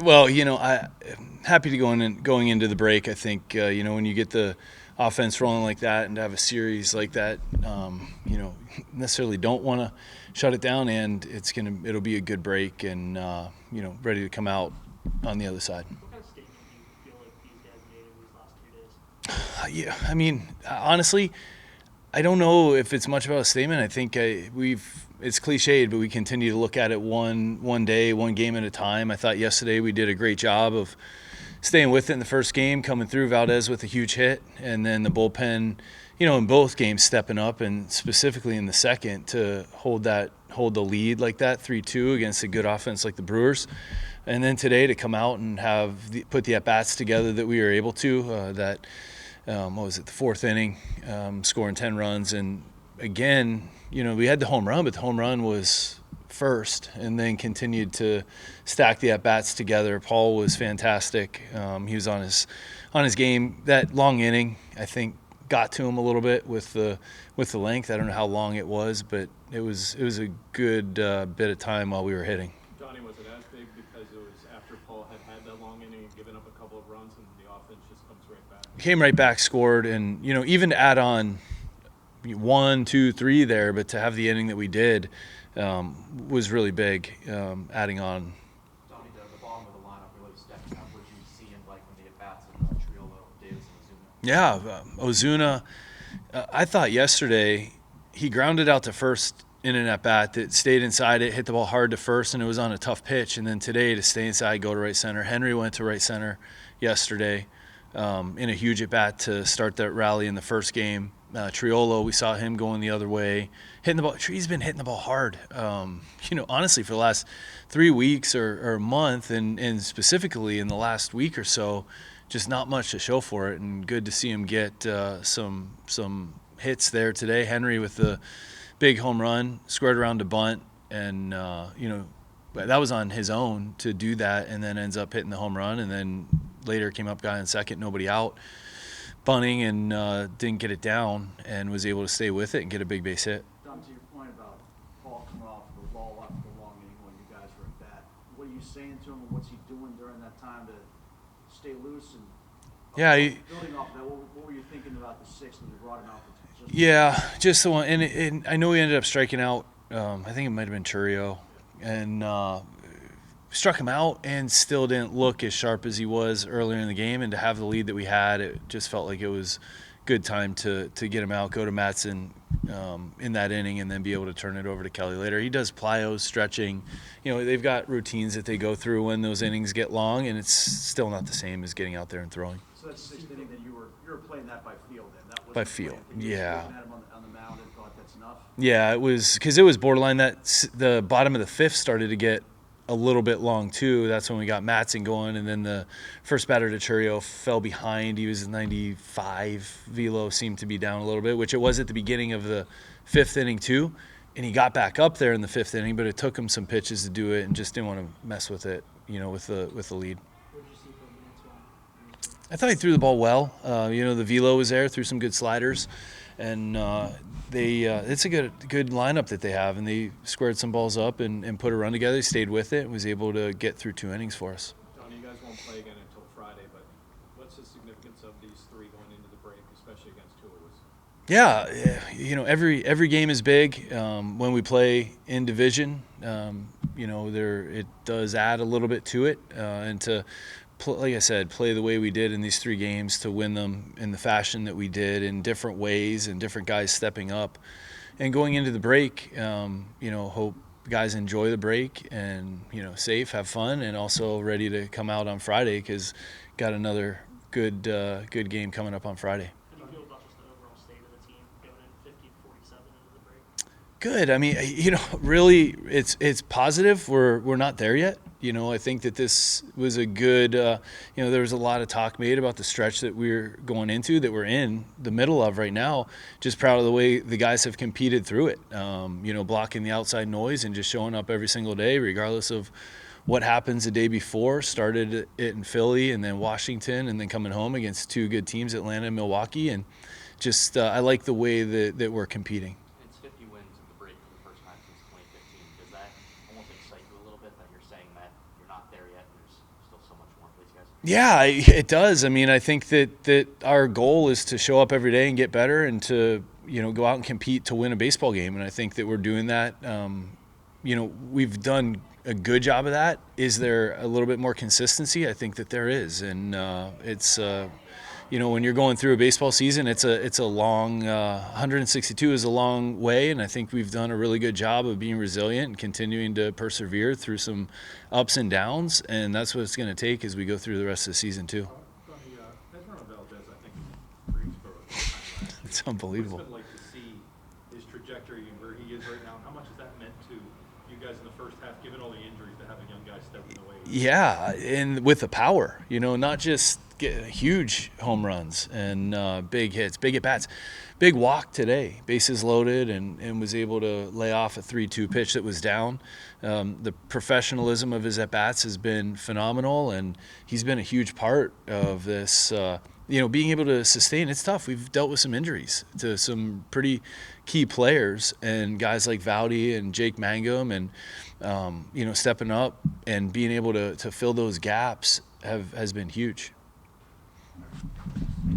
Well, I'm happy to going into the break. I think when you get the offense rolling like that and to have a series like that, necessarily don't want to shut it down, and it'll be a good break, and ready to come out on the other side. What kind of statement do you feel like these guys made in these last 2 days? Yeah, I mean, honestly, I don't know if it's much about a statement. I think it's cliched, but we continue to look at it one day, one game at a time. I thought yesterday we did a great job of staying with it in the first game, coming through Valdez with a huge hit, and then the bullpen, in both games stepping up, and specifically in the second to hold the lead like that 3-2 against a good offense like the Brewers. And then today to come out and put the at bats together that we were able to. What was it, the fourth inning, scoring 10 runs. And again, we had the home run, but the home run was first, and then continued to stack the at-bats together. Paul was fantastic. He was on his game. That long inning, I think, got to him a little bit with the length. I don't know how long it was, but it was a good bit of time while we were hitting. Johnny, was it as big because it was after Paul had that long inning and given up a couple of runs, and the offense just comes right back? Came right back, scored, and even to add on 1, 2, 3 there, but to have the inning that we did was really big. Adding on. Donnie, the bottom of the lineup really stepping up. What you see in like when the at bats and Triolo, Davis, and Ozuna? Yeah, Ozuna. I thought yesterday he grounded out to first in an at bat that stayed inside it, hit the ball hard to first, and it was on a tough pitch. And then today to stay inside, go to right center. Henry went to right center yesterday in a huge at bat to start that rally in the first game. Triolo, we saw him going the other way, hitting the ball. He's been hitting the ball hard. Honestly, for the last 3 weeks or a month, and specifically in the last week or so, just not much to show for it. And good to see him get some hits there today. Henry with the big home run, squared around to bunt, and that was on his own to do that, and then ends up hitting the home run, and then later came up guy in second, nobody out, bunting, and didn't get it down, and was able to stay with it and get a big base hit. Don, to your point about Paul coming off the lull after the long inning when you guys were at bat, what are you saying to him, and what's he doing during that time to stay loose? And Yeah, building off of that, what were you thinking about the sixth when you brought him out? just the one, and I know he ended up striking out. I think it might have been Churio, and struck him out, and still didn't look as sharp as he was earlier in the game. And to have the lead that we had, it just felt like it was good time to get him out, go to Matson in that inning, and then be able to turn it over to Kelly later. He does plyos, stretching. They've got routines that they go through when those innings get long, and it's still not the same as getting out there and throwing. So that's sixth inning that you were playing that by field then? That wasn't By field, yeah. Looking at him on the mound and thought that's enough? Yeah, it was because it was borderline. That the bottom of the fifth started to get a little bit long too. That's when we got Matson going, and then the first batter to Churio fell behind. He was 95. Velo seemed to be down a little bit, which it was at the beginning of the fifth inning too. And he got back up there in the fifth inning, but it took him some pitches to do it, and just didn't want to mess with it, with the lead. What did you see from Minutes? I thought he threw the ball well. The velo was there, threw some good sliders, and it's a good lineup that they have, and they squared some balls up and put a run together. They stayed with it and was able to get through 2 innings for us. Johnny, you guys won't play again until Friday, but what's the significance of these three going into the break, especially against two of us? Yeah, every game is big. When we play in division, it does add a little bit to it, and to like I said, play the way we did in these 3 games, to win them in the fashion that we did, in different ways and different guys stepping up. And going into the break, hope guys enjoy the break and, safe, have fun, and also ready to come out on Friday because got another good game coming up on Friday. How do you feel about just the overall state of the team going in 50-47 into the break? Good. I mean, really, it's positive. We're not there yet. I think that this was a good. There was a lot of talk made about the stretch that we're going into, that we're in the middle of right now. Just proud of the way the guys have competed through it. Blocking the outside noise and just showing up every single day, regardless of what happens the day before. Started it in Philly, and then Washington, and then coming home against 2 good teams, Atlanta and Milwaukee, and just I like the way that we're competing. It's 50 wins in the break for the first time since 2015. Does that almost excite you a little bit that you're saying that you're not there yet and there's still guys? Yeah, it does. I mean, I think that our goal is to show up every day and get better and to, go out and compete to win a baseball game. And I think that we're doing that. We've done a good job of that. Is there a little bit more consistency? I think that there is. And it's, when you're going through a baseball season, it's a long, 162 is a long way. And I think we've done a really good job of being resilient and continuing to persevere through some ups and downs. And that's what it's going to take as we go through the rest of the season too. Tony, Pedro Valdez, I think, in Greensboro this time last year. It's unbelievable. What's it been like to see his trajectory and where he is right now? And how much has that meant to you guys in the first half, given all the injuries, to have a young guy stepping away? Yeah, and with the power, not just get huge home runs and big hits, big at bats. Big walk today, bases loaded, and was able to lay off a 3-2 pitch that was down. The professionalism of his at bats has been phenomenal, and he's been a huge part of this. Being able to sustain, it's tough. We've dealt with some injuries to some pretty key players, and guys like Vowdy and Jake Mangum, and stepping up and being able to fill those gaps has been huge.